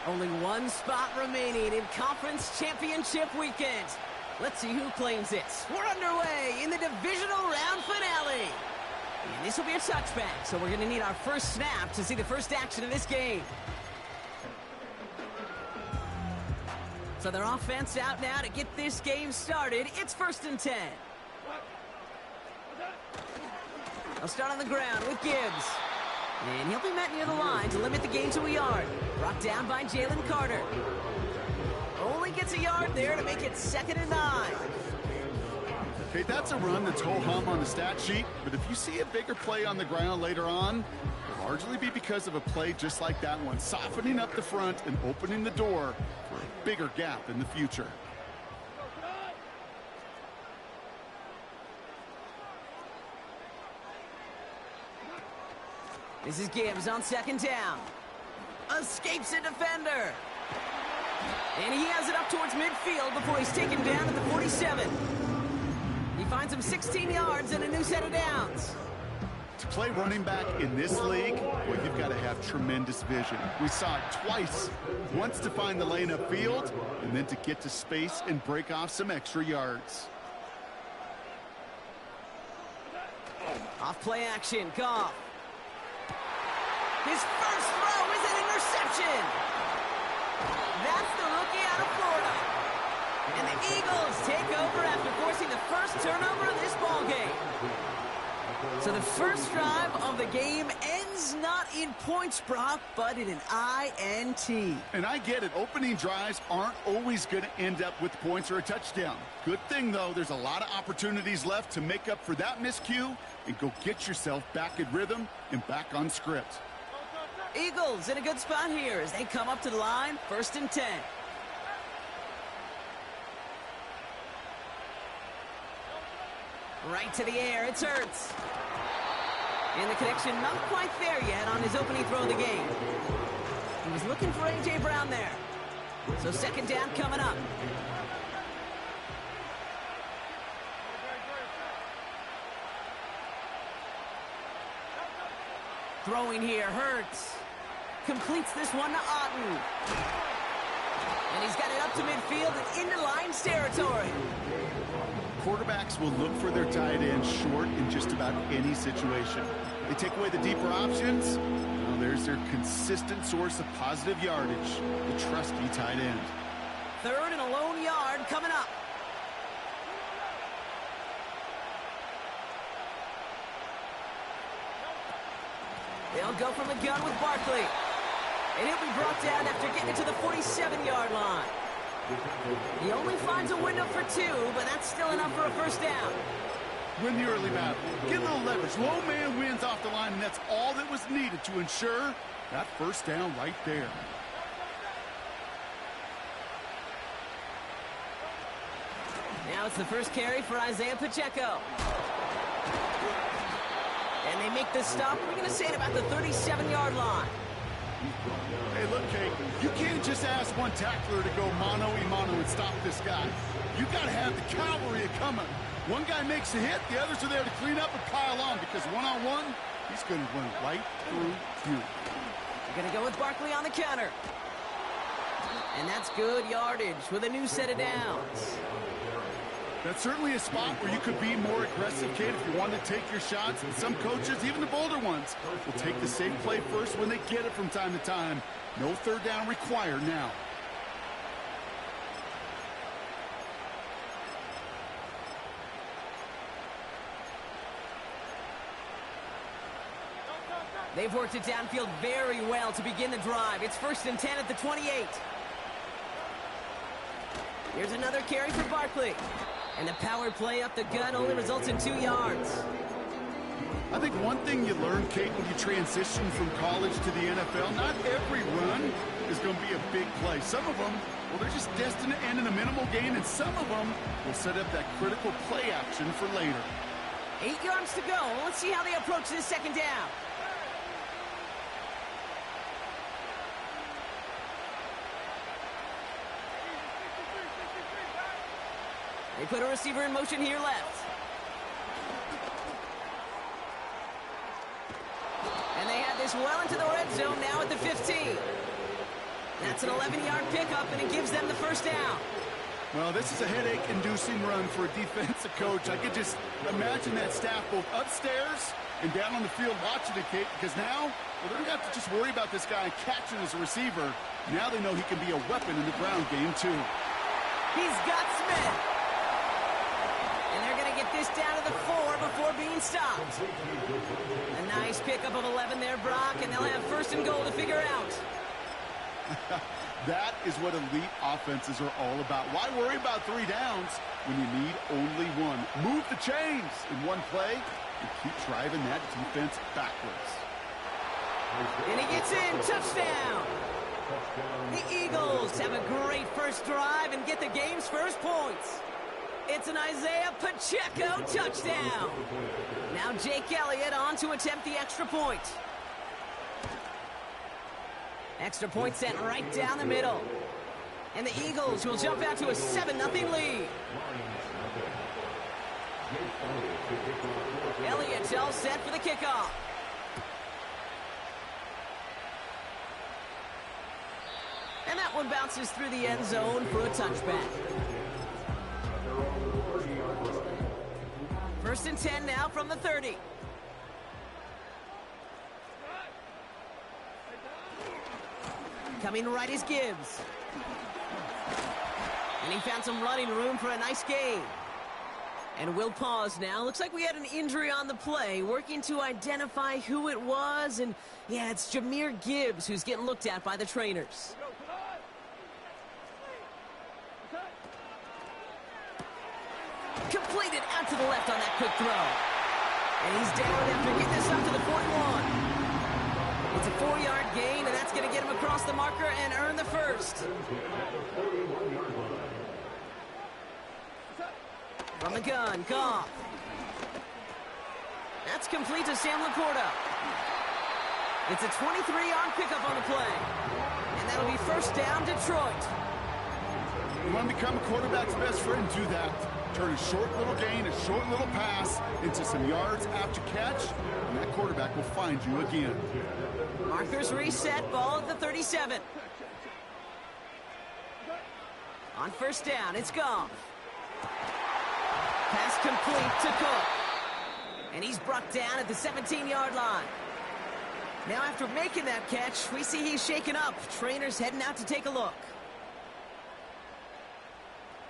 Only one spot remaining in Conference Championship Weekend. Let's see who claims it. We're underway in the Divisional Round Finale. And this will be a touchback, so we're going to need our first snap to see the first action of this game. So their offense out now to get this game started. It's 1st and 10. They'll start on the ground with Gibbs. And he'll be met near the line to limit the gain to a yard. Brought down by Jalen Carter. Only gets a yard there to make it 2nd and 9. Okay, that's a run that's ho-hum on the stat sheet, but if you see a bigger play on the ground later on, it'll largely be because of a play just like that one, softening up the front and opening the door for a bigger gap in the future. This is Gibbs on 2nd down. Escapes a defender. And he has it up towards midfield before he's taken down at the 47. He finds him 16 yards and a new set of downs. To play running back in this league, well, you've got to have tremendous vision. We saw it twice. Once to find the lane upfield, and then to get to space and break off some extra yards. Off play action, Goff. His first throw is an interception. That's the rookie out of Florida. And the Eagles take over after forcing the first turnover of this ballgame. So the first drive of the game ends not in points, Brock, but in an INT. And I get it. Opening drives aren't always going to end up with points or a touchdown. Good thing, though, there's a lot of opportunities left to make up for that miscue and go get yourself back in rhythm and back on script. Eagles in a good spot here as they come up to the line, 1st and 10. Right to the air, it's Hurts. And the connection not quite there yet on his opening throw of the game. He was looking for A.J. Brown there. So 2nd down coming up. Throwing here, Hurts. Completes this one to Otten. And he's got it up to midfield and into Lions territory. Quarterbacks will look for their tight end short in just about any situation. They take away the deeper options. Well, there's their consistent source of positive yardage, the trusty tight end. 3rd and a lone yard coming up. They'll go from the gun with Barkley. And he'll be brought down after getting it to the 47-yard line. He only finds a window for 2, but that's still enough for a 1st down. Win the early battle. Get a little leverage. Low man wins off the line, and that's all that was needed to ensure that 1st down right there. Now it's the first carry for Isaiah Pacheco. And they make this stop, we're going to say, at about the 37-yard line. Hey, look, Kate, you can't just ask one tackler to go mano-a-mano and stop this guy. You got to have the cavalry coming. One guy makes a hit, the others are there to clean up and pile on, because one-on-one, he's going to run right through you. They're going to go with Barkley on the counter. And that's good yardage with a new set of downs. That's certainly a spot where you could be more aggressive, Kate, if you want to take your shots. And some coaches, even the bolder ones, will take the safe play first when they get it from time to time. No 3rd down required now. They've worked it downfield very well to begin the drive. It's 1st and 10 at the 28. Here's another carry for Barkley. And the power play up the gut only results in 2 yards. I think one thing you learn, Kate, when you transition from college to the NFL, not every run is going to be a big play. Some of them, well, they're just destined to end in a minimal gain, and some of them will set up that critical play action for later. 8 yards to go. Let's see how they approach this 2nd down. They put a receiver in motion here left. And they have this well into the red zone now at the 15. That's an 11-yard pickup, and it gives them the first down. Well, this is a headache-inducing run for a defensive coach. I could just imagine that staff both upstairs and down on the field watching it, Kate, because now they don't have to just worry about this guy catching as a receiver. Now they know he can be a weapon in the ground game, too. He's got Smith. And they're going to get this down to the 4 before being stopped. A nice pickup of 11 there, Brock, and they'll have first and goal to figure out. That is what elite offenses are all about. Why worry about 3 downs when you need only 1? Move the chains in one play and keep driving that defense backwards. And he gets in. Touchdown. The Eagles have a great first drive and get the game's first points. It's an Isaiah Pacheco touchdown. Now Jake Elliott on to attempt the extra point. Extra point sent right down the middle. And the Eagles will jump out to a 7-0 lead. Elliott's all set for the kickoff. And that one bounces through the end zone for a touchback. First and 10 now from the 30. Coming right is Gibbs. And he found some running room for a nice gain. And we'll pause now. Looks like we had an injury on the play. Working to identify who it was. And yeah, it's Jahmyr Gibbs who's getting looked at by the trainers. Completed out to the left on that quick throw. And he's down after getting this up to the 41. It's a 4-yard gain, and that's going to get him across the marker and earn the first. From the gun, Goff. That's complete to Sam Laporta. It's a 23-yard pickup on the play. And that'll be first down, Detroit. You want to become a quarterback's best friend, do that. Turn a short little gain, a short little pass into some yards after catch, and that quarterback will find you again. Markers reset, ball at the 37. On first down, it's Goff. Pass complete to Cook. And he's brought down at the 17-yard line. Now after making that catch, we see he's shaken up. Trainers heading out to take a look.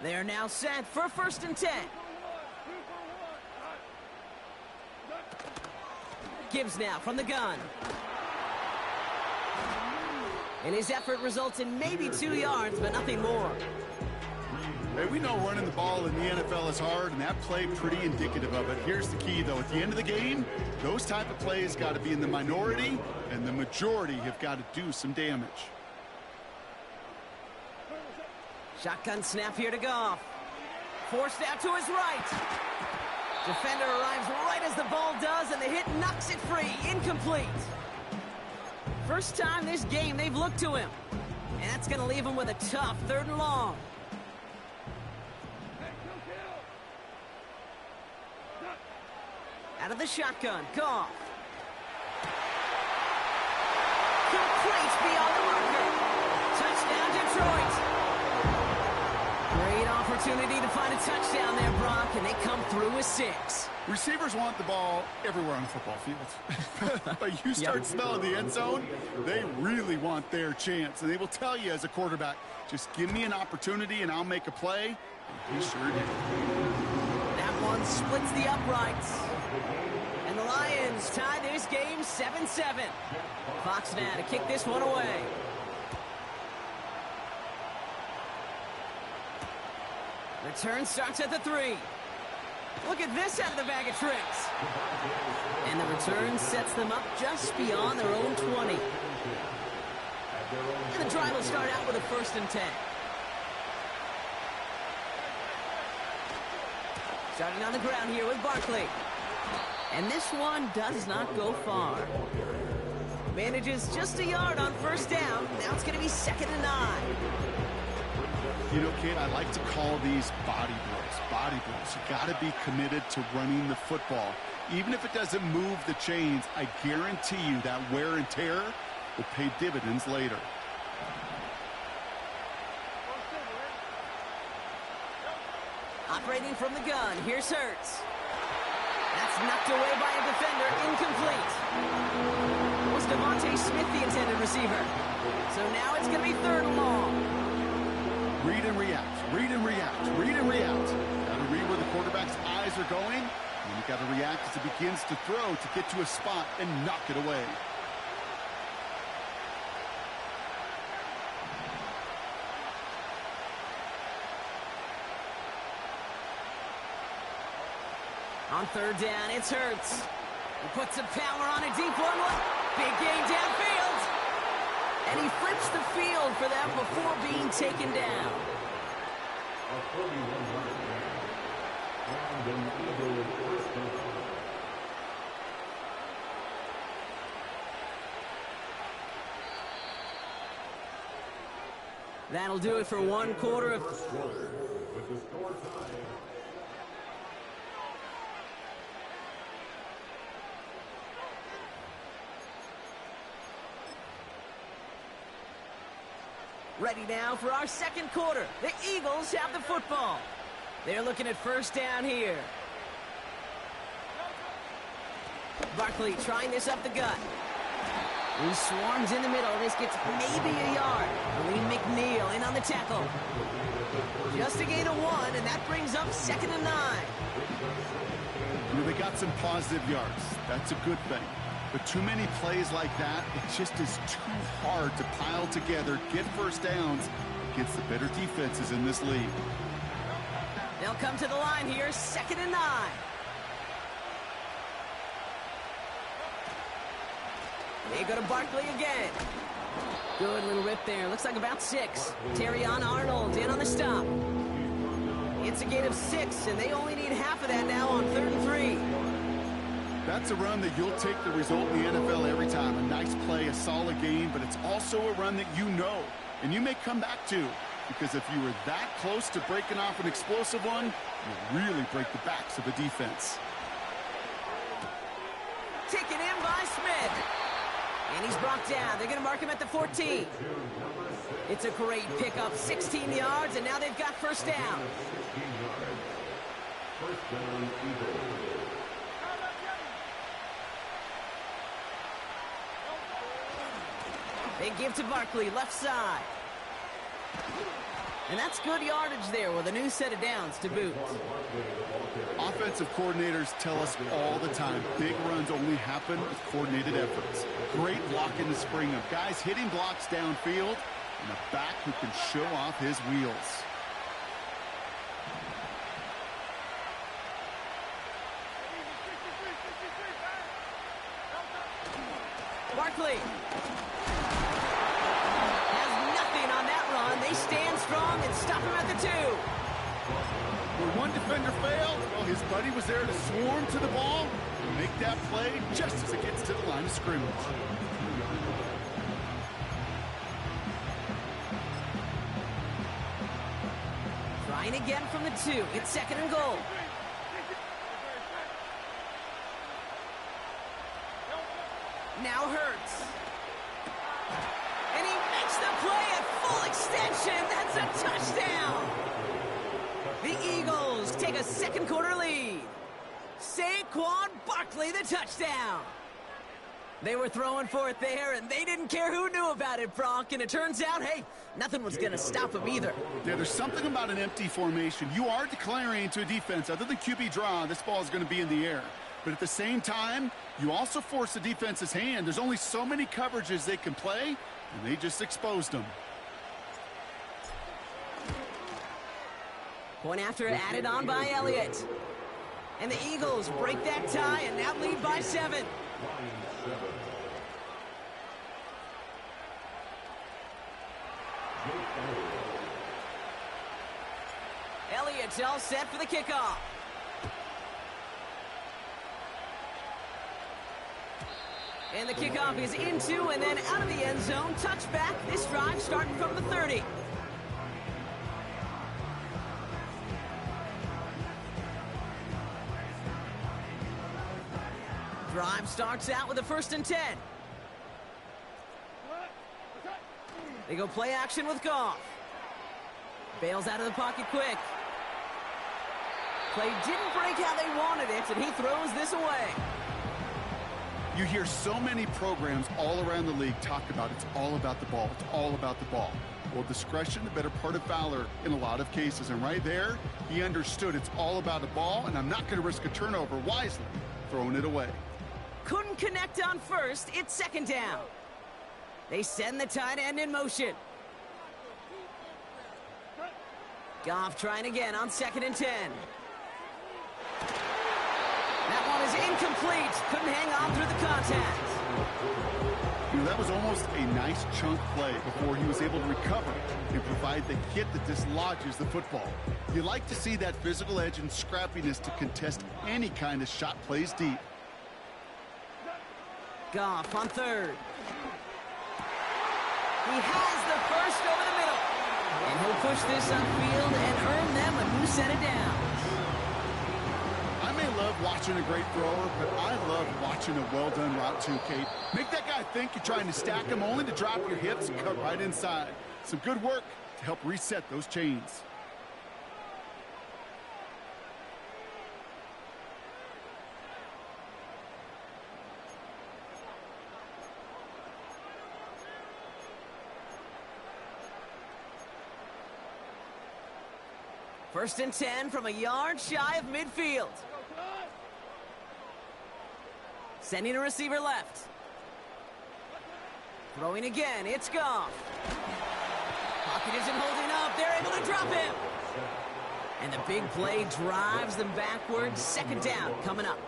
They're now set for first and 10. Gibbs now from the gun. And his effort results in maybe 2 yards, but nothing more. Hey, we know running the ball in the NFL is hard, and that play pretty indicative of it. Here's the key, though. At the end of the game, those type of plays got to be in the minority, and the majority have got to do some damage. Shotgun snap here to Goff. Forced out to his right. Defender arrives right as the ball does, and the hit knocks it free. Incomplete. First time this game they've looked to him. And that's going to leave him with a tough 3rd and long. Out of the shotgun, Goff. Complete beyond the marker. Touchdown, Detroit. Great opportunity to find a touchdown there, Brock, and they come through with 6. Receivers want the ball everywhere on the football field. But you start smelling the end zone, they really want their chance. And they will tell you as a quarterback, just give me an opportunity and I'll make a play. And he sure did. That one splits the uprights. And the Lions tie this game 7-7. Fox now to kick this one away. Return starts at the 3. Look at this out of the bag of tricks. And the return sets them up just beyond their own 20. And the drive will start out with a first and 10. Starting on the ground here with Barkley. And this one does not go far. Manages just a yard on first down. Now it's going to be 2nd and 9. You know, Kate, I like to call these body blows. Body blows. You got to be committed to running the football. Even if it doesn't move the chains, I guarantee you that wear and tear will pay dividends later. Operating from the gun, here's Hurts. That's knocked away by a defender, incomplete. It was Devontae Smith, the intended receiver. So now it's going to be 3rd and long. Read and react, read and react, read and react. Got to read where the quarterback's eyes are going, and you got to react as he begins to throw to get to a spot and knock it away. On 3rd down, it's Hurts. He puts some power on a deep one. Big gain downfield. And he flips the field for them before being taken down. That'll do it for 1 quarter of... Ready now for our 2nd quarter. The Eagles have the football. They're looking at 1st down here. Barkley trying this up the gut. He swarms in the middle. This gets maybe a yard. Lee McNeil in on the tackle. Just a gain of 1, and that brings up 2nd and 9. You know, they got some positive yards. That's a good thing. But too many plays like that, it just is too hard to pile together, get 1st downs against the better defenses in this league. They'll come to the line here, 2nd and 9. They go to Barkley again. Good little rip there. Looks like about 6. Terrion Arnold in on the stop. It's a gain of 6, and they only need half of that now on 3rd and 3. That's a run that you'll take the result in the NFL every time. A nice play, a solid game, but it's also a run that you know and you may come back to, because if you were that close to breaking off an explosive one, you really break the backs of the defense. Taken in by Smith. And he's brought down. They're going to mark him at the 14. It's a great pickup, 16 yards, and now they've got 1st down. They give to Barkley, left side. And that's good yardage there with a new set of downs to boot. Offensive coordinators tell us all the time, big runs only happen with coordinated efforts. Great block in the spring of guys hitting blocks downfield and a back who can show off his wheels. Barkley. They stand strong and stop him at the 2. When one defender failed, well, his buddy was there to swarm to the ball and make that play just as it gets to the line of scrimmage. Trying again from the 2. It's 2nd and goal. Now Hurts. And he makes the play at full extension. That's a touchdown. The Eagles take a 2nd quarter lead. Saquon Barkley, the touchdown. They were throwing for it there, and they didn't care who knew about it, Brock. And it turns out, hey, nothing was going to stop him either. Yeah, there's something about an empty formation. You are declaring to a defense, other than QB draw, this ball is going to be in the air. But at the same time, you also force the defense's hand. There's only so many coverages they can play, and they just exposed them. Point after added on by Elliott. And the Eagles break that tie and now lead by 7. Elliott's all set for the kickoff. And the kickoff is into and then out of the end zone. Touchback. This drive starting from the 30. Drive starts out with a 1st and 10. They go play action with Goff. Bails out of the pocket quick. Play didn't break how they wanted it, and he throws this away. You hear so many programs all around the league talk about it's all about the ball. It's all about the ball. Well, discretion, the better part of valor in a lot of cases. And right there, he understood it's all about the ball, and I'm not going to risk a turnover wisely, throwing it away. Couldn't connect on 1st. It's 2nd down. They send the tight end in motion. Goff trying again on 2nd and 10. That one is incomplete. Couldn't hang on through the contact. You know, that was almost a nice chunk play before he was able to recover and provide the hit that dislodges the football. You like to see that physical edge and scrappiness to contest any kind of shot plays deep. Goff on 3rd. He has the 1st over the middle. And he'll push this upfield and earn them a new set of downs. I may love watching a great thrower, but I love watching a well-done route too, Kate. Make that guy think you're trying to stack him only to drop your hips and cut right inside. Some good work to help reset those chains. First and 10 from a yard shy of midfield. Sending a receiver left. Throwing again, it's Goff. Pocket isn't holding up, they're able to drop him. And the big play drives them backwards. 2nd down coming up.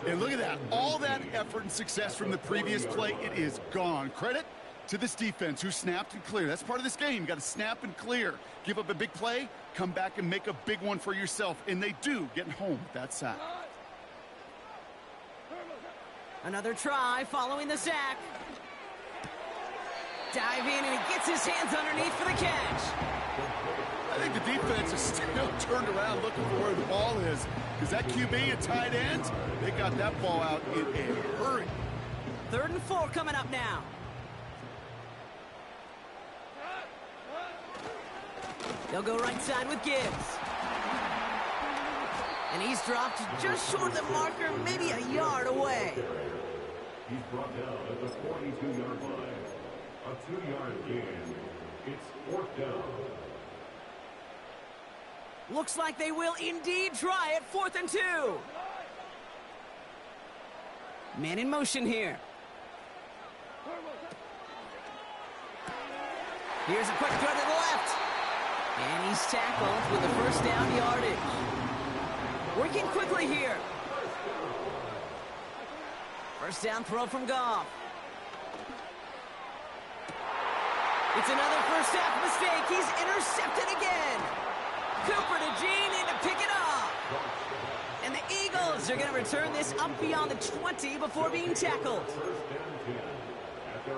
And look at that, all that effort and success from the previous play, it is gone. Credit to this defense who snapped and cleared. That's part of this game. You got to snap and clear. Give up a big play, come back and make a big one for yourself. And they do, getting home with that sack. Another try following the sack. Dive in and he gets his hands underneath for the catch. I think the defense is still turned around looking for where the ball is. Because that QB and tight end, they got that ball out in a hurry. 3rd and 4 coming up now. They'll go right side with Gibbs. And he's dropped just short of the marker, maybe a yard away. He's brought down at the 42-yard line. A 2-yard gain. It's 4th down. Looks like they will indeed try it. 4th and 2. Man in motion here. Here's a quick throw to the left. And he's tackled with the 1st down yardage. Working quickly here. 1st down throw from Goff. It's another 1st half mistake. He's intercepted again. Cooper to Gene in to pick it up. And the Eagles are going to return this up beyond the 20 before being tackled.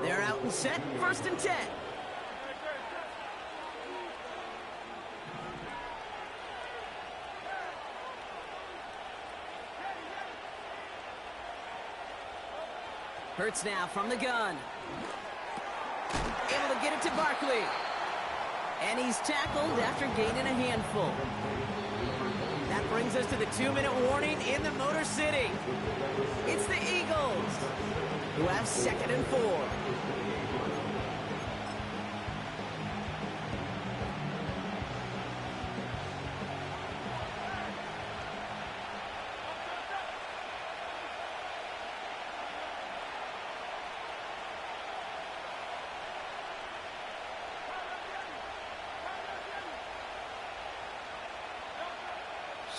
They're out and set. 1st and 10. Hurts now from the gun. Able to get it to Barkley. And he's tackled after gaining a handful. That brings us to the 2-minute warning in the Motor City. It's the Eagles who have 2nd and 4.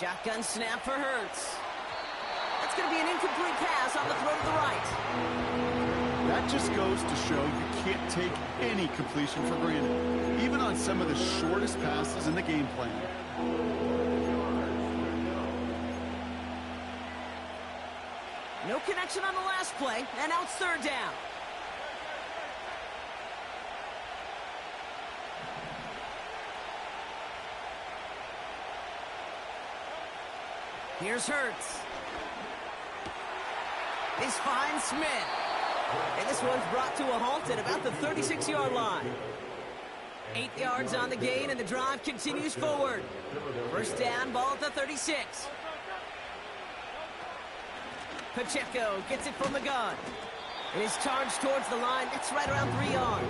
Shotgun snap for Hurts. That's going to be an incomplete pass on the throw to the right. That just goes to show you can't take any completion for granted, even on some of the shortest passes in the game plan. No connection on the last play, and now it's 3rd down. Here's Hurts. He's finds Smith. And this one's brought to a halt at about the 36-yard line. 8 yards on the gain, and the drive continues forward. First down, ball at the 36. Pacheco gets it from the gun. And is charged towards the line. That's right around 3 yards.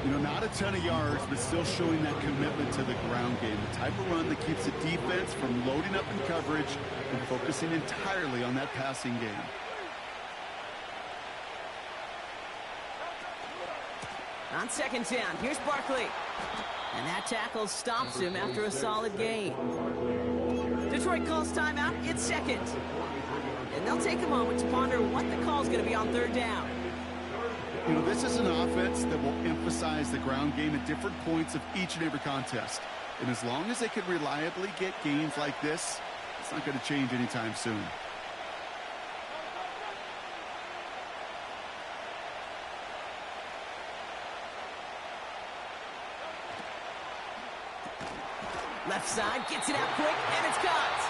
You know, not a ton of yards, but still showing that commitment to the ground game. The type of run that keeps the defense from loading up in coverage and focusing entirely on that passing game. On second down, here's Barkley. And that tackle stops him after a solid gain. Detroit calls timeout. It's second. And they'll take a moment to ponder what the call's going to be on third down. You know, this is an offense that will emphasize the ground game at different points of each and every contest. And as long as they can reliably get gains like this, it's not going to change anytime soon. Left side, gets it out quick, and it's caught.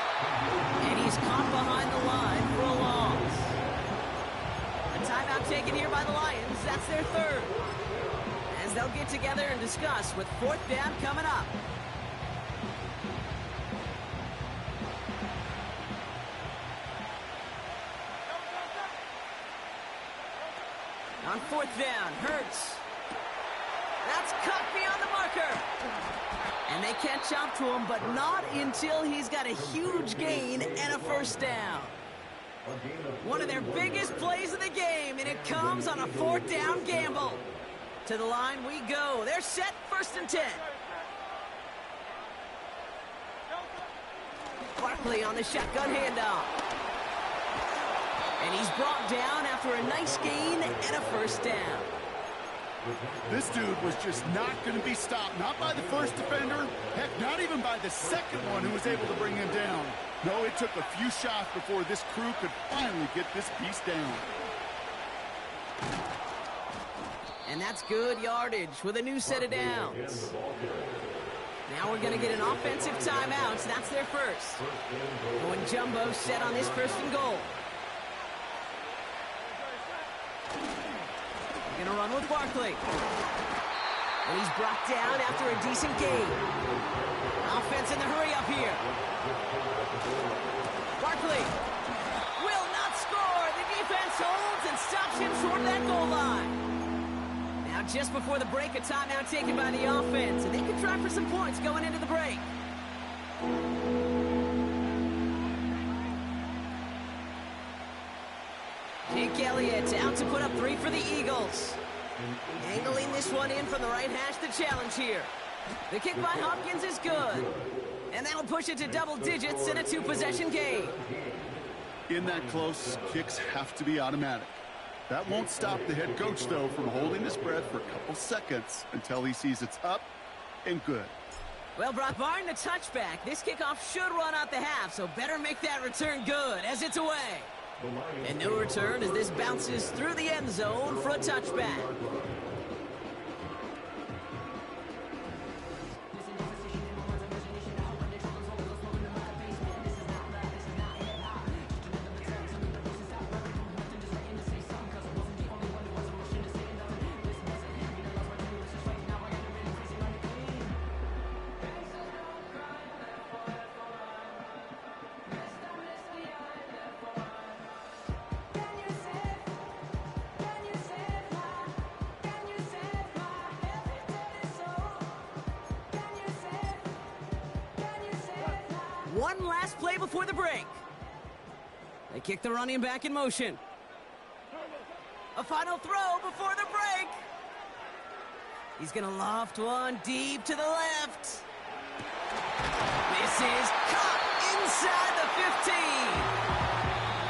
And he's caught behind the line for a loss. A timeout taken here by the Lions. That's their third. As they'll get together and discuss with fourth down coming up. On fourth down, Hurts. That's cut beyond the marker. And they catch up to him, but not until he's got a huge gain and a first down. One of their biggest plays of the game, and it comes on a fourth down gamble. To the line we go. They're set, first and 10. Barkley on the shotgun handoff. And he's brought down after a nice gain and a first down. This dude was just not going to be stopped. Not by the first defender. Heck, not even by the second one who was able to bring him down. No, it took a few shots before this crew could finally get this piece down. And that's good yardage with a new set of downs. Now we're going to get an offensive timeout. That's their first. Going jumbo set on this first and goal. Going to run with Barkley. And he's brought down after a decent gain. Offense in the hurry up here. Barkley will not score. The defense holds and stops him short of that goal line. Now just before the break, a timeout taken by the offense. And they can try for some points going into the break. Jake Elliott out to put up 3 for the Eagles. Angling this one in from the right hash, the challenge here. The kick by Hopkins is good. And that'll push it to double digits in a 2-possession game. In that close, kicks have to be automatic. That won't stop the head coach, though, from holding his breath for a couple seconds until he sees it's up and good. Well, Brock, barring the touchback, this kickoff should run out the half, so better make that return good as it's away. And no return as this bounces through the end zone for a touchback. One last play before the break. They kick the running back in motion. A final throw before the break. He's going to loft one deep to the left. This is caught inside the 15.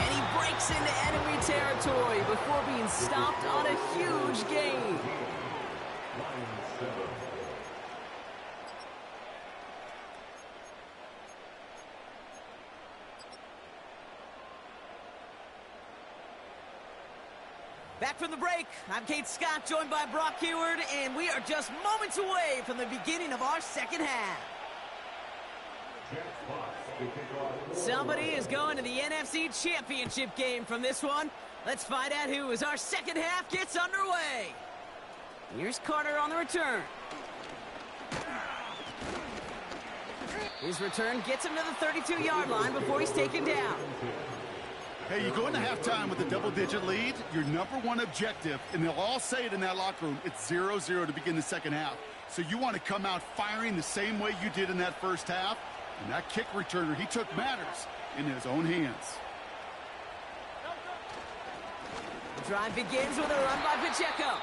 And he breaks into enemy territory before being stopped on a huge gain. Back from the break, I'm Kate Scott, joined by Brock Heward, and we are just moments away from the beginning of our second half. Somebody is going to the NFC Championship game from this one. Let's find out who as our second half gets underway. Here's Carter on the return. His return gets him to the 32-yard line before he's taken down. Hey, you go into halftime with a double-digit lead, your number one objective, and they'll all say it in that locker room, it's 0-0 to begin the second half. So you want to come out firing the same way you did in that first half. And that kick returner, he took matters in his own hands. The drive begins with a run by Pacheco.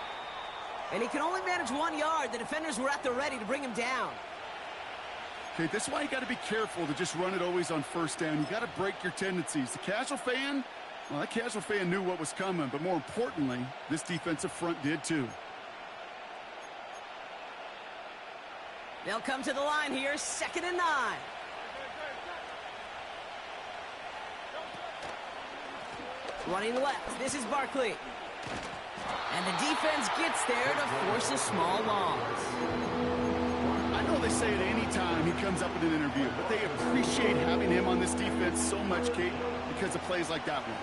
And he can only manage 1 yard. The defenders were at the ready to bring him down. Okay, that's why you got to be careful to just run it always on first down. You got to break your tendencies. The casual fan, well, that casual fan knew what was coming. But more importantly, this defensive front did too. They'll come to the line here, 2nd and 9. Running left, this is Barkley. And the defense gets there to force a small loss. I know they say it any time he comes up in an interview, but they appreciate having him on this defense so much, Kate, because of plays like that one.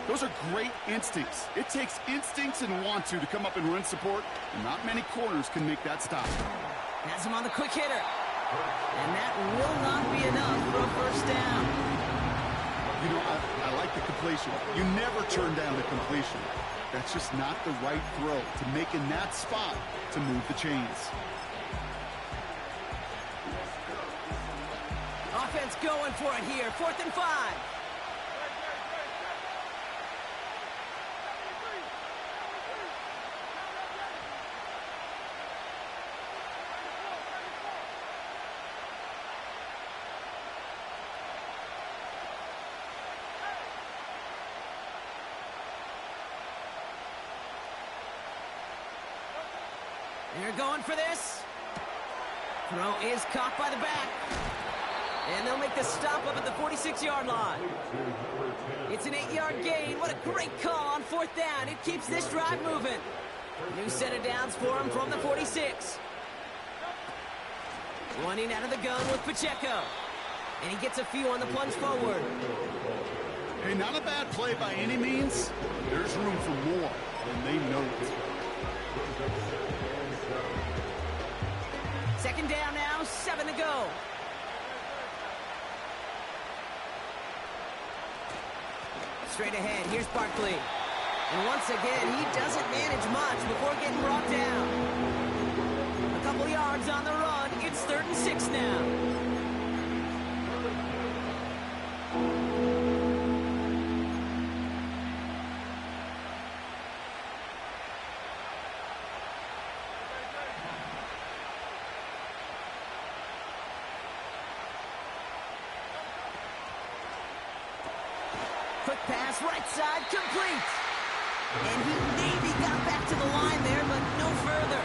Those are great instincts. It takes instincts and want to come up and run support, and not many corners can make that stop. Has him on the quick hitter. And that will not be enough for a first down. You know, I like the completion. You never turn down a completion. That's just not the right throw to make in that spot to move the chains. Offense going for it here, 4th and 5. They're going for this. Throw is caught by the back. And they'll make the stop up at the 46-yard line. It's an 8-yard gain. What a great call on 4th down. It keeps this drive moving. New set of downs for him from the 46. Running out of the gun with Pacheco. And he gets a few on the plunge forward. Hey, not a bad play by any means. There's room for more, and they know it. 2nd down now, 7 to go. Straight ahead, here's Barkley. And once again, he doesn't manage much before getting brought down. A couple yards on the run, it's 3rd and 6 now. Quick pass, right side, complete. And he maybe got back to the line there, but no further.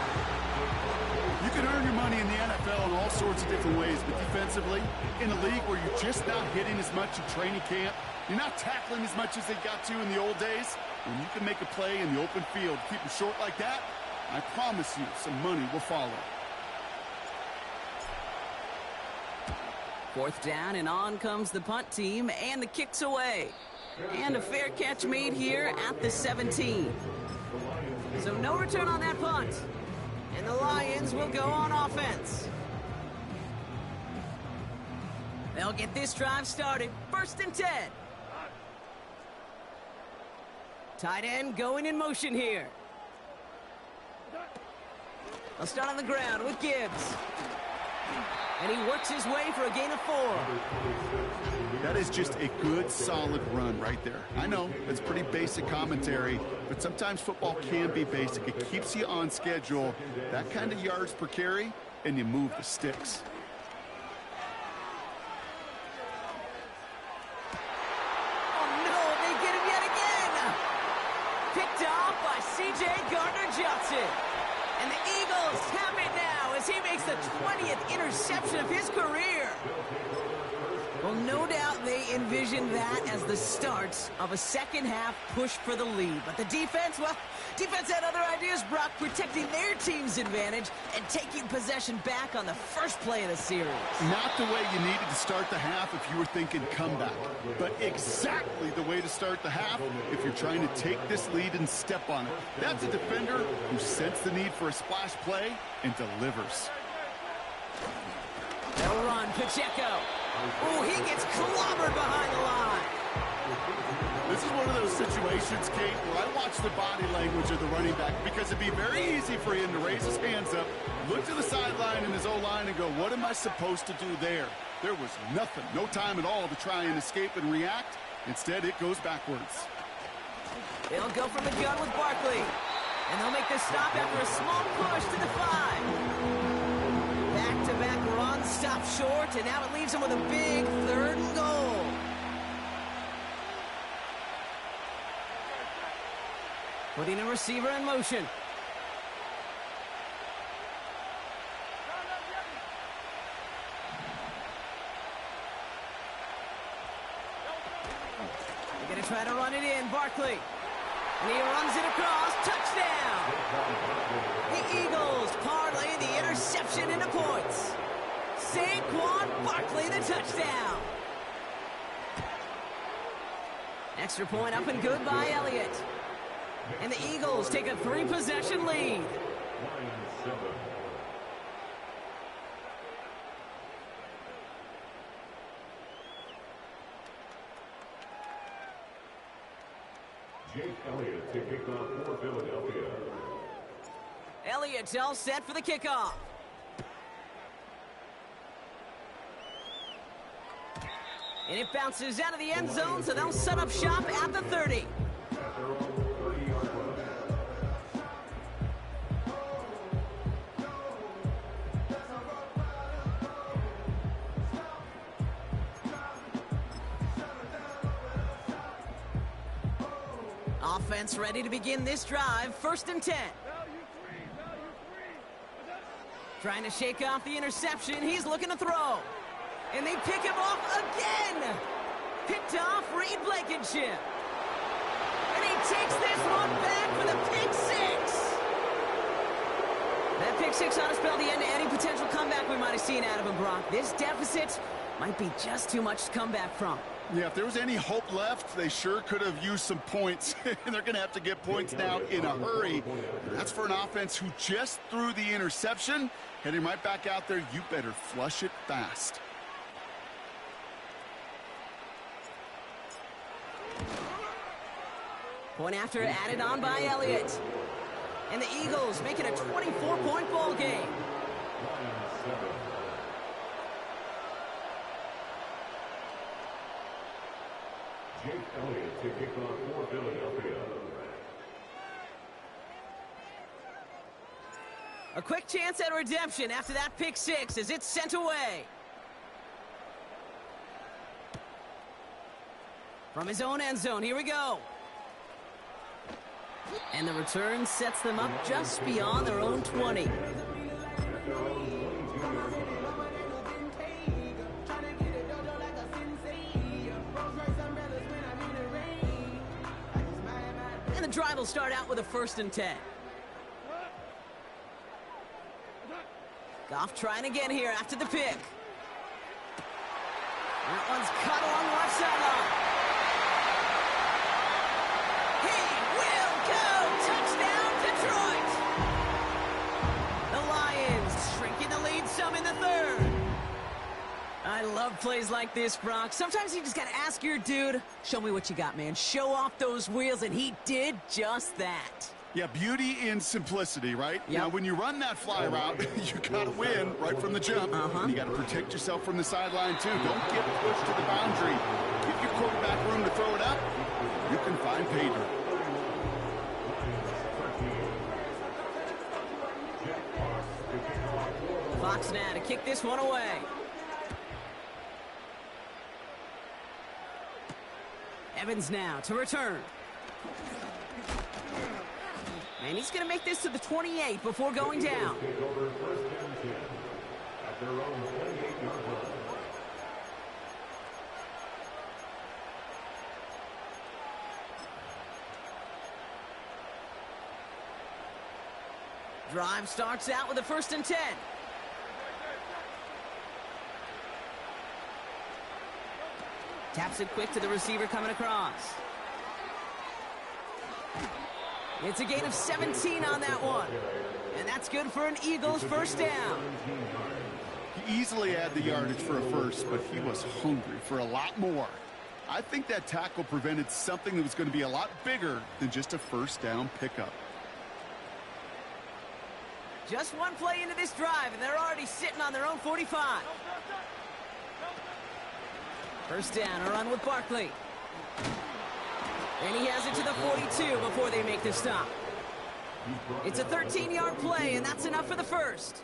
You can earn your money in the NFL in all sorts of different ways, but defensively, in a league where you're just not hitting as much in training camp, you're not tackling as much as they got to in the old days, when you can make a play in the open field, keep them short like that, I promise you some money will follow. 4th down, and on comes the punt team, and the kick's away. And a fair catch made here at the 17. So no return on that punt. And the Lions will go on offense. They'll get this drive started. 1st and 10. Tight end going in motion here. They'll start on the ground with Gibbs. And he works his way for a gain of 4. That is just a good, solid run right there. I know, it's pretty basic commentary, but sometimes football can be basic. It keeps you on schedule, that kind of yards per carry, and you move the sticks. Oh, no, they get him yet again. Picked off by C.J. Gardner-Johnson. And the Eagles have it now as he makes the 20th interception of his career. Well, no doubt they envisioned that as the start of a second-half push for the lead. But the defense, well, defense had other ideas, Brock, protecting their team's advantage and taking possession back on the first play of the series. Not the way you needed to start the half if you were thinking comeback, but exactly the way to start the half if you're trying to take this lead and step on it. That's a defender who sensed the need for a splash play and delivers. They'll run, Pacheco. Oh, he gets clobbered behind the line. This is one of those situations, Kate, where I watch the body language of the running back because it'd be very easy for him to raise his hands up, look to the sideline in his O-line and go, what am I supposed to do there? There was nothing, no time at all to try and escape and react. Instead, it goes backwards. They'll go from the gun with Barkley. And they'll make this stop after a small push to the 5. Back-to-back runs stop short, and now it leaves him with a big 3rd and goal. Putting a receiver in motion. They're going to try to run it in, Barkley. And he runs it across, touchdown! The Eagles parlay the interception into points. Saquon Barkley, the touchdown. Extra point up and good by Elliott. And the Eagles take a 3-possession lead. Jake Elliott to kick off for Philadelphia. Elliott's all set for the kickoff. And it bounces out of the end zone, so they'll set up shop at the 30. At their own 30-yard line. Offense ready to begin this drive. 1st and 10. Trying to shake off the interception. He's looking to throw. And they pick him off again. Picked off Reed Blankenship. And he takes this one back for the pick 6. That pick 6 ought to spell the end to any potential comeback we might have seen out of him, Brock. This deficit might be just too much to come back from. Yeah, if there was any hope left, they sure could have used some points. And they're going to have to get points now in a hurry. That's for an offense who just threw the interception. Heading right back out there, you better flush it fast. Point after added on by Elliott. And the Eagles make it a 24-point ball game. Jake Elliott to kick off for Philadelphia. A quick chance at redemption after that pick 6 as it's sent away. From his own end zone, here we go. And the return sets them up just beyond their own 20. And the drive will start out with a 1st and 10. Goff trying again here after the pick. That one's cut along the left sideline. He will go! Touchdown, Detroit! The Lions shrinking the lead some in the 3rd. I love plays like this, Brock. Sometimes you just got to ask your dude, show me what you got, man. Show off those wheels, and he did just that. Yeah, beauty in simplicity, right? Yep. Now, when you run that fly route, you got to win right from the jump. You got to protect yourself from the sideline, too. Don't get pushed to the boundary. Give your quarterback room to throw it up. You can find pay dirt. Fox now to kick this one away. Evans now to return. And he's going to make this to the 28 before going down. Drive starts out with a 1st and 10. Taps it quick to the receiver coming across. It's a gain of 17 on that one. And that's good for an Eagles 1st down. He easily had the yardage for a first, but he was hungry for a lot more. I think that tackle prevented something that was going to be a lot bigger than just a 1st down pickup. Just one play into this drive, and they're already sitting on their own 45. 1st down, a run with Barkley. And he has it to the 42 before they make the stop. It's a 13-yard play, and that's enough for the 1st.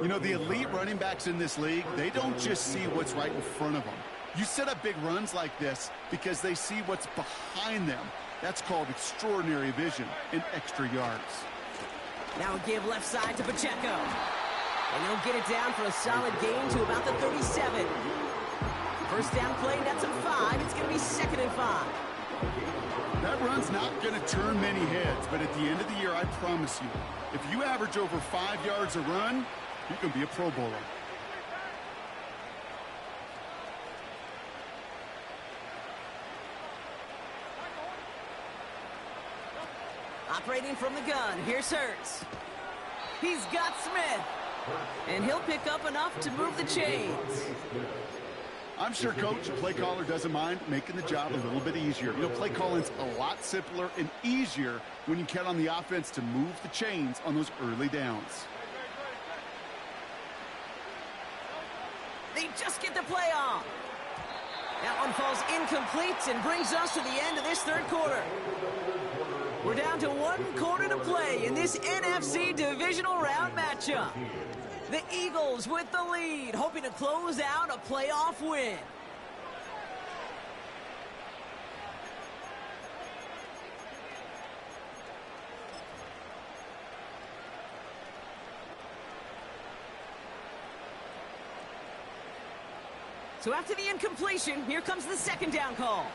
You know, the elite running backs in this league, they don't just see what's right in front of them. You set up big runs like this because they see what's behind them. That's called extraordinary vision and extra yards. Now a give left side to Pacheco. And he'll get it down for a solid gain to about the 37. 1st down play, that's a 5. It's going to be 2nd and 5. That run's not going to turn many heads, but at the end of the year, I promise you, if you average over 5 yards a run, you can be a Pro Bowler. Operating from the gun, here's Hurts. He's got Smith. And he'll pick up enough to move the chains. I'm sure, Coach, the play caller doesn't mind making the job a little bit easier. You know, play calling's a lot simpler and easier when you count on the offense to move the chains on those early downs. They just get the play off. That one falls incomplete and brings us to the end of this 3rd quarter. We're down to 1 quarter to play in this NFC Divisional Round matchup. The Eagles with the lead, hoping to close out a playoff win. So after the incompletion, here comes the 2nd down call.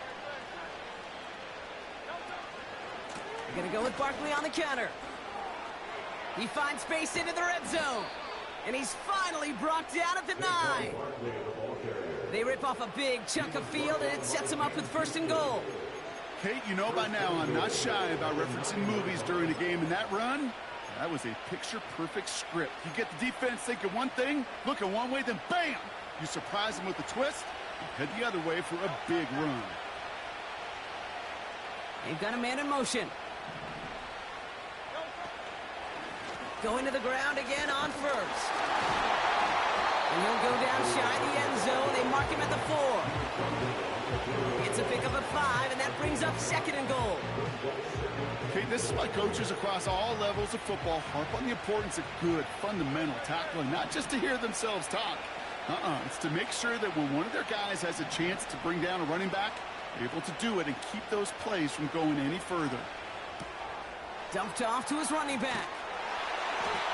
They're going to go with Barkley on the counter. He finds space into the red zone. And he's finally brought down at the 9. They rip off a big chunk of field, and it sets him up with 1st and goal. Kate, you know by now I'm not shy about referencing movies during a game, and that run, that was a picture-perfect script. You get the defense thinking one thing, looking one way, then bam! You surprise them with a twist, and head the other way for a big run. They've got a man in motion. Going to the ground again on 1st. And he'll go down shy of the end zone. They mark him at the 4. It's a pickup of 5, and that brings up 2nd and goal. Okay, this is why coaches across all levels of football harp on the importance of good, fundamental tackling, not just to hear themselves talk. It's to make sure that when one of their guys has a chance to bring down a running back, they're able to do it and keep those plays from going any further. Dumped off to his running back.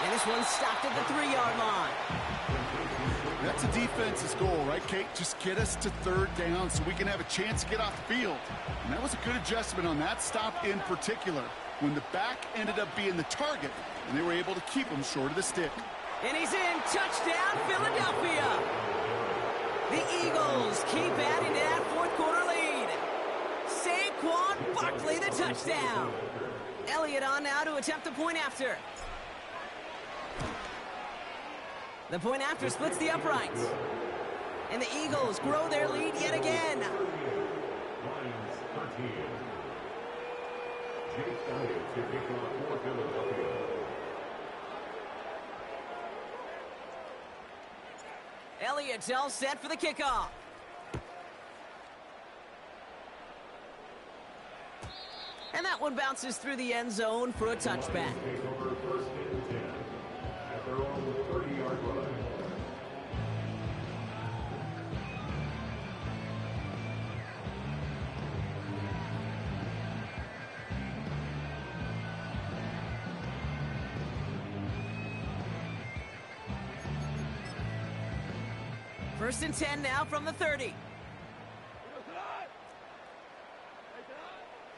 And this one stopped at the 3-yard line. That's a defense's goal, right, Kate? Just get us to 3rd down so we can have a chance to get off the field. And that was a good adjustment on that stop in particular, when the back ended up being the target, and they were able to keep him short of the stick. And he's in. Touchdown, Philadelphia. The Eagles keep adding to that 4th quarter lead. Saquon Barkley, the touchdown. Elliott on now to attempt the point after. The point after splits the uprights. And the Eagles grow their lead yet again. Lions 13. Jake Elliott to kick off for Philadelphia. Elliott's all set for the kickoff. And that one bounces through the end zone for a touchback. Take over 1st and 10 at their own 30-yard line. First and 10 now from the 30.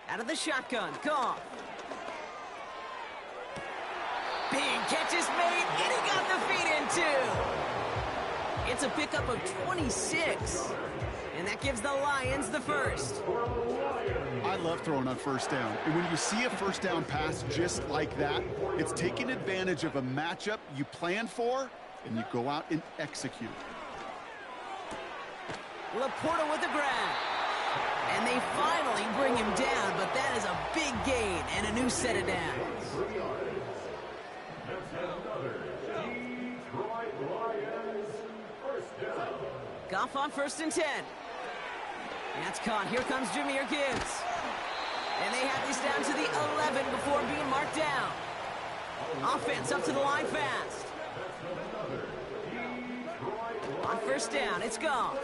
Out of the shotgun, Goff. Big catch is made, and he got the feet in, too. It's a pickup of 26. And that gives the Lions the first. I love throwing on first down. And when you see a first down pass just like that, it's taking advantage of a matchup you plan for, and you go out and execute. Laporta with the grab. And they finally bring him down, but that is a big gain and a new set of downs. Goff on 1st and 10. That's caught. Here comes Jahmyr Gibbs. And they have this down to the 11 before being marked down. Offense up to the line fast. On 1st down, it's Goff.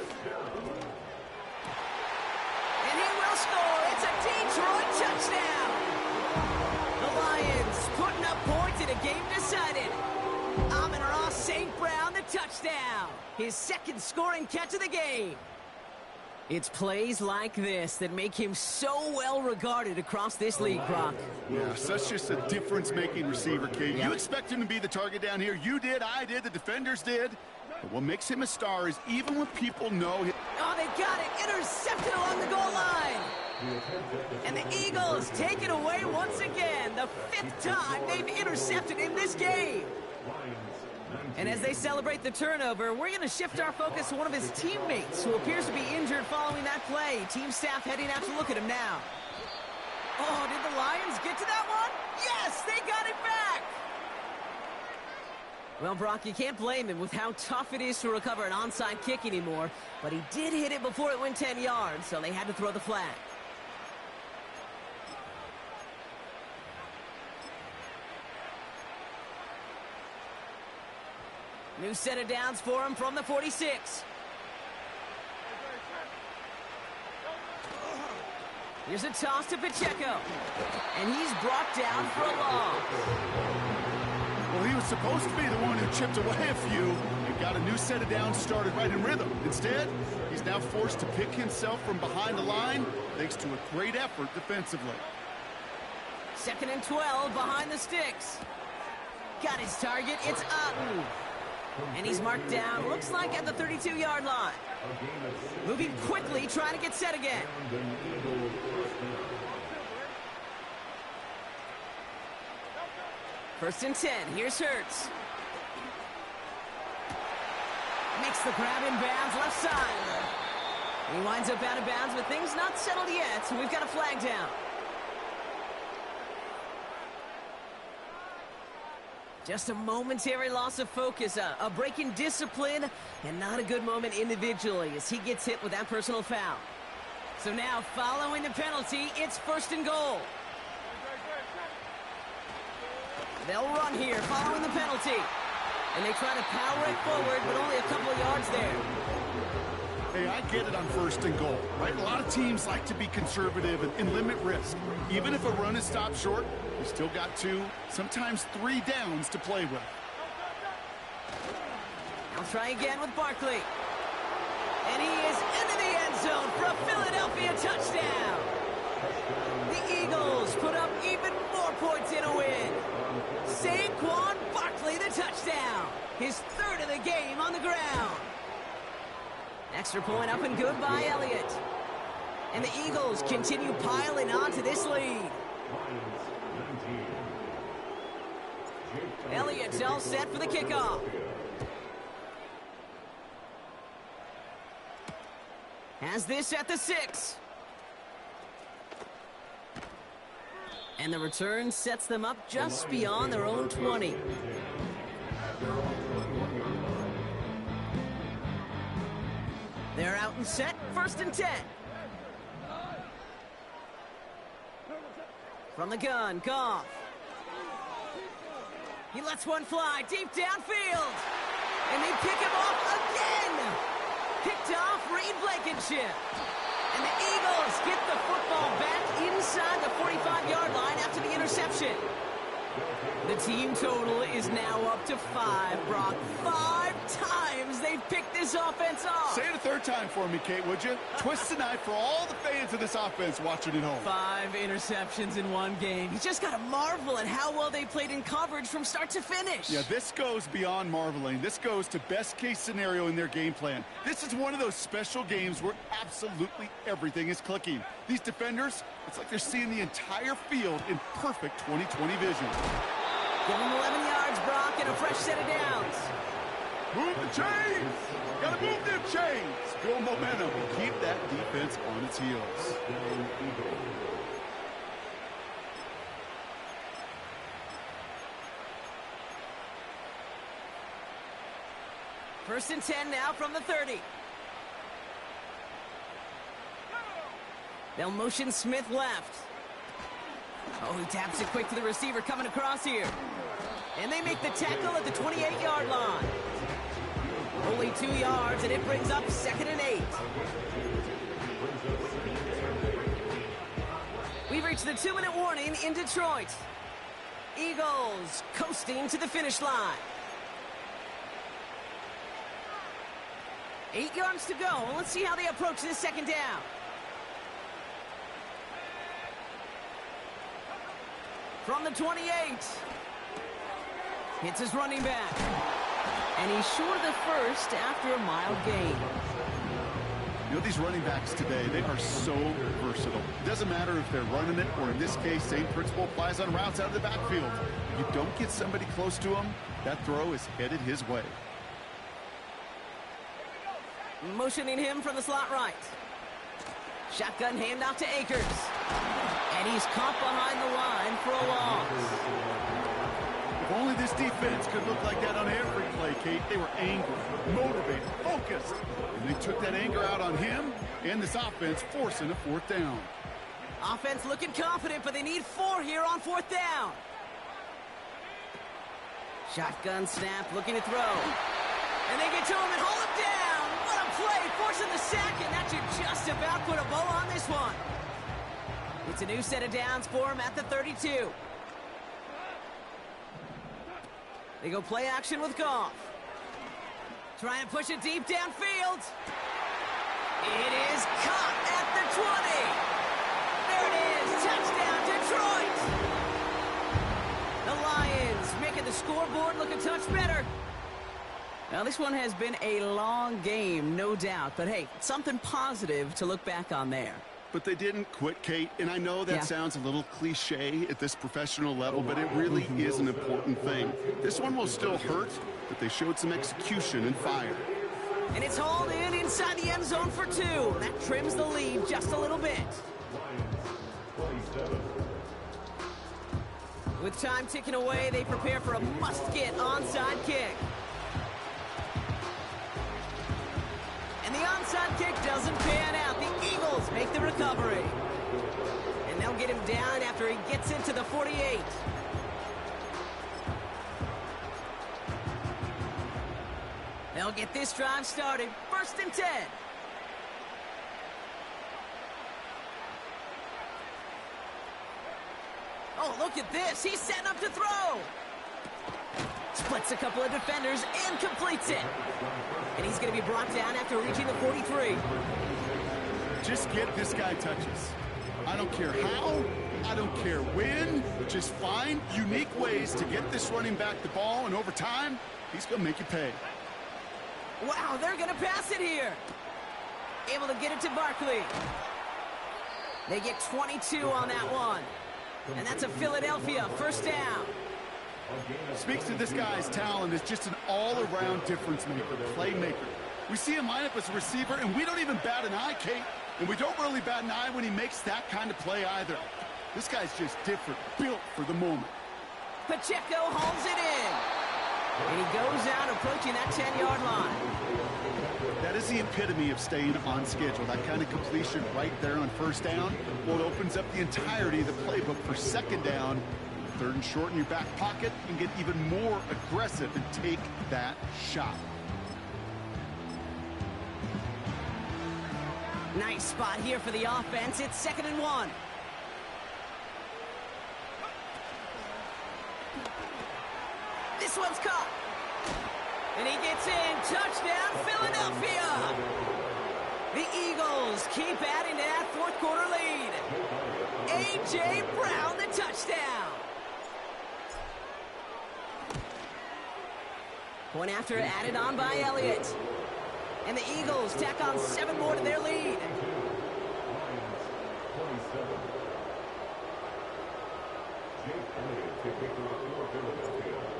And he will score. It's a Detroit touchdown. The Lions putting up points in a game decided. Amon-Ra St. Brown, the touchdown. His second scoring catch of the game. It's plays like this that make him so well regarded across this league, Brock. Yeah, such just a difference-making receiver, Kate. You expect him to be the target down here. You did, I did, the defenders did. But what makes him a star is even when people know... Oh, they got it. Intercepted along the goal line. And the Eagles take it away once again. The 5th time they've intercepted in this game. And as they celebrate the turnover, we're going to shift our focus to one of his teammates who appears to be injured following that play. Team staff heading out to look at him now. Oh, did the Lions get to that one? Yes, they got it back! Well, Brock, you can't blame him with how tough it is to recover an onside kick anymore, but he did hit it before it went 10 yards, so they had to throw the flag. New set of downs for him from the 46. Here's a toss to Pacheco. And he's brought down for a loss. Well, he was supposed to be the one who chipped away a few and got a new set of downs started right in rhythm. Instead, he's now forced to pick himself from behind the line thanks to a great effort defensively. 2nd and 12 behind the sticks. Got his target. It's Otten. And he's marked down, looks like at the 32-yard line. Moving quickly, trying to get set again. First and 10, here's Hurts. Makes the grab in bounds, left side. He winds up out of bounds, but things not settled yet, so we've got a flag down. Just a momentary loss of focus, a break in discipline, and not a good moment individually as he gets hit with that personal foul. So now, following the penalty, it's 1st and goal. They'll run here following the penalty. And they try to power it forward, but only a couple of yards there. Hey, I get it on 1st and goal, right? A lot of teams like to be conservative and limit risk. Even if a run is stopped short, you still got 2, sometimes 3 downs to play with. I'll try again with Barkley. And he is into the end zone for a Philadelphia touchdown. The Eagles put up even more points in a win. Saquon Barkley, the touchdown. His 3rd of the game on the ground. Extra point up and good by Elliott. And the Eagles continue piling on to this lead. Elliott's all set for the kickoff. Has this at the 6. And the return sets them up just beyond their own 20. They're out and set, 1st and 10. From the gun, Goff. He lets one fly deep downfield. And they pick him off again. Picked off Reed Blankenship. And the Eagles get the football back inside the 45-yard line after the interception. The team total is now up to 5, Brock. 5 times they've picked this offense off. Say it a third time for me, Kate, would you? Twist the knife for all the fans of this offense watching at home. 5 interceptions in one game. You just got to marvel at how well they played in coverage from start to finish. Yeah, this goes beyond marveling. This goes to best-case scenario in their game plan. This is one of those special games where absolutely everything is clicking. These defenders, it's like they're seeing the entire field in perfect 20/20 vision. Give him 11 yards, Brock, and a fresh set of downs. Move the chains! Gotta move them chains! Build momentum and keep that defense on its heels. First and 10 now from the 30. They'll motion Smith left. Oh, he taps it quick to the receiver coming across here. And they make the tackle at the 28-yard line. Only 2 yards, and it brings up 2nd and 8. We've reached the 2-minute warning in Detroit. Eagles coasting to the finish line. 8 yards to go. Let's see how they approach this 2nd down. From the 28. Hits his running back. And he's short of the first after a mild gain. You know, these running backs today, they are so versatile. It doesn't matter if they're running it, or in this case, same principle applies on routes out of the backfield. If you don't get somebody close to him, that throw is headed his way. Motioning him from the slot right. Shotgun handoff to Akers. And he's caught behind the line for a loss. If only this defense could look like that on every play, Kate. They were angry, motivated, focused. And they took that anger out on him and this offense, forcing a 4th down. Offense looking confident, but they need 4 here on 4th down. Shotgun snap, looking to throw. And they get to him and hold him down. What a play, forcing the sack, and that should just about put a bow on this one. It's a new set of downs for him at the 32. They go play action with Goff. Trying to push it deep downfield. It is caught at the 20. There it is, touchdown Detroit. The Lions making the scoreboard look a touch better. Now, this one has been a long game, no doubt. But, hey, something positive to look back on there. But they didn't quit, Kate, and I know that sounds a little cliche at this professional level, but it really is an important thing. This one will still hurt, but they showed some execution and fire. And it's hauled in inside the end zone for 2. That trims the lead just a little bit. With time ticking away, they prepare for a must-get onside kick. And the onside kick doesn't pan out. The Eagles make the recovery. And they'll get him down after he gets into the 48. They'll get this drive started. 1st and 10. Oh, look at this. He's setting up to throw. Splits a couple of defenders and completes it. And he's going to be brought down after reaching the 43. Just get this guy touches. I don't care how, I don't care when. Just find unique ways to get this running back the ball, and over time, he's going to make you pay. Wow, they're going to pass it here. Able to get it to Barkley. They get 22 on that one. And that's a Philadelphia 1st down. Speaks to this guy's talent as just an all-around difference maker, playmaker. We see him line up as a receiver, and we don't even bat an eye, Kate. And we don't really bat an eye when he makes that kind of play either. This guy's just different, built for the moment. Pacheco holds it in. And he goes out approaching that 10-yard line. That is the epitome of staying on schedule. That kind of completion right there on 1st down. Well, it opens up the entirety of the playbook for 2nd down. 3rd and short in your back pocket, and get even more aggressive and take that shot. Nice spot here for the offense. It's 2nd and 1. This one's caught. And he gets in. Touchdown, Philadelphia. The Eagles keep adding to that fourth quarter lead. A.J. Brown, the touchdown. Point after added on by Elliott. And the Eagles tack on 7 more to their lead.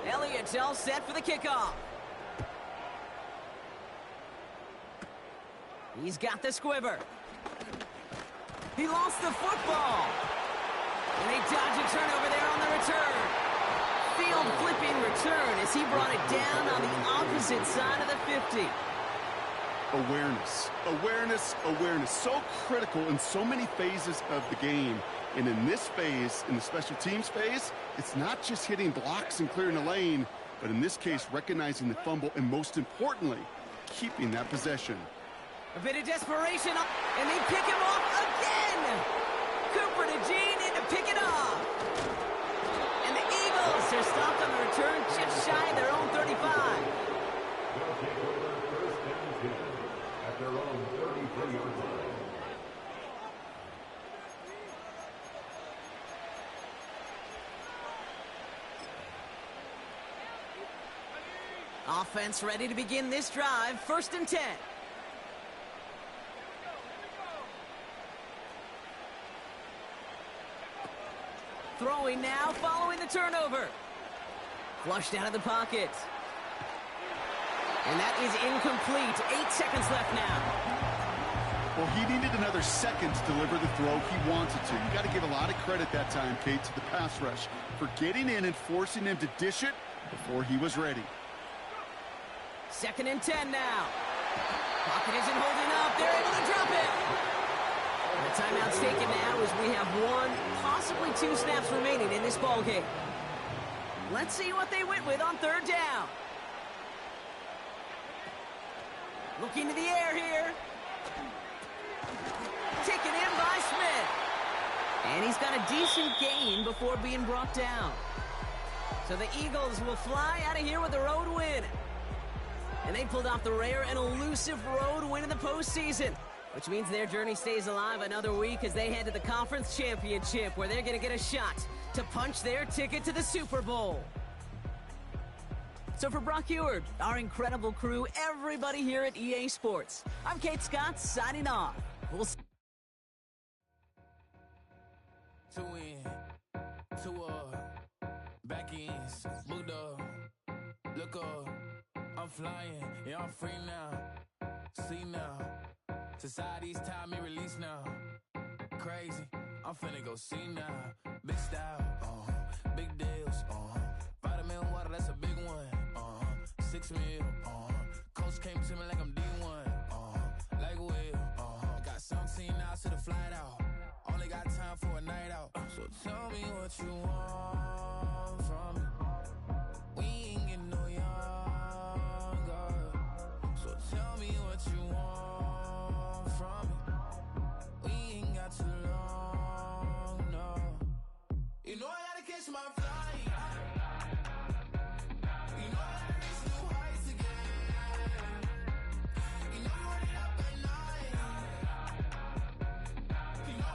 Elliott's all set for the kickoff. He's got the squiver. He lost the football. And they dodge a turnover there on the return. Field flipping return as he brought it down on the opposite side of the 50. Awareness, awareness, awareness. So critical in so many phases of the game. And in this phase, in the special teams phase, it's not just hitting blocks and clearing the lane, but in this case, recognizing the fumble and most importantly, keeping that possession. A bit of desperation, and they pick him off again. Cooper to Jean in to pick it off. And the Eagles are stopped on the return just shy of their own 35. They'll take over first and 10 at their own 33-yard line. Offense ready to begin this drive. First and 10. Throwing now, following the turnover. Flushed out of the pocket. And that is incomplete. 8 seconds left now. Well, he needed another second to deliver the throw he wanted to. You got to give a lot of credit that time, Kate, to the pass rush for getting in and forcing him to dish it before he was ready. Second and 10 now. Pocket isn't holding up. They're able to drop it. The timeout's taken now as we have 1, possibly 2 snaps remaining in this ballgame. Let's see what they went with on third down. Looking to the air here. Taken in by Smith. And he's got a decent gain before being brought down. So the Eagles will fly out of here with a road win. And they pulled off the rare and elusive road win in the postseason, which means their journey stays alive another week as they head to the conference championship, where they're going to get a shot to punch their ticket to the Super Bowl. So for Brock Eward, our incredible crew, everybody here at EA Sports, I'm Kate Scott signing off. We'll see. Two in, two back ends, moved up, look up, I'm flying, yeah, I'm free now, see now, society's time me release now, crazy, I'm finna go see now, big style, big deals, vitamin water, that's a big one, 6 mil, coach came to me like I'm D1, like Will, I got 17 hours to the flight out. Only got time for a night out. So tell me what you want from me. We ain't getting no younger. So tell me what you want from me. We ain't got too long, no. You know I gotta catch my flight. You know I gotta reach new heights again. You know I it up at night. You know I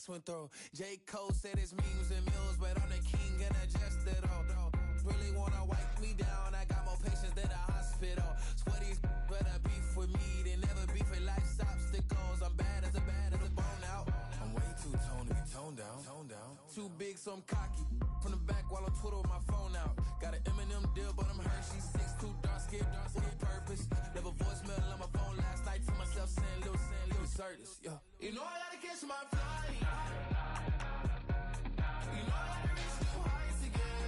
went through. J. Cole said it's memes and mules, but I'm the king and adjust it all. Really wanna wipe me down, I got more patience than a hospital. Sweaty better beef with me than never beef with life's obstacles. I'm bad as a bone out. I'm way too toned to be toned down. Too big, so I'm cocky. From the back while on Twitter with my phone out. Got an Eminem deal, but I'm Hershey 6'2", dark skin with purpose. Never voicemail on my phone last night to myself saying Lil Certis, yeah. You know I gotta catch my flight. You know I gotta reach new heights again.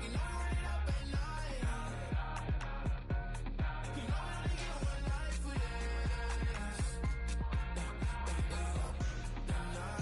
You know I it up at night. You know I only get one life for this. The night.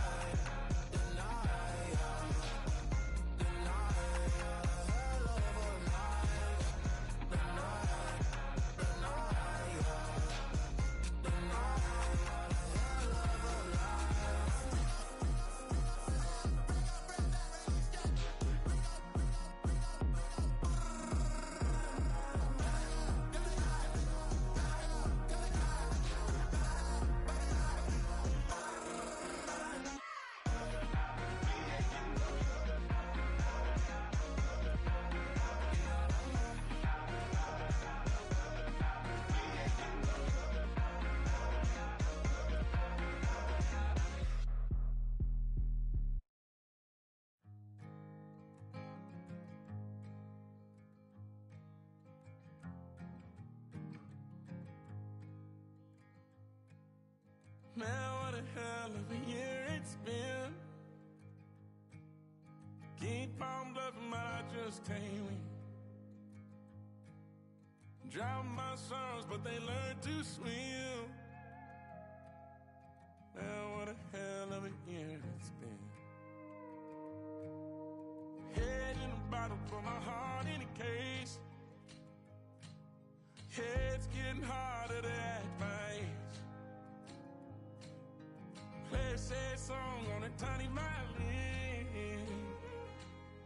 a year it's been. Keep on bluffing, but I just can't win. Drown my sorrows, but they learn to swim. Now what a hell of a year it's been. Head in a bottle, put my heart in a case. Head's getting harder to act my age. Play a sad song on a tiny violin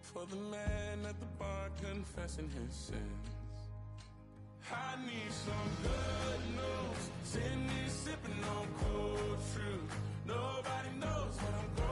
for the man at the bar confessing his sins. I need some good news. Send me sipping on cold truth. Nobody knows what I'm going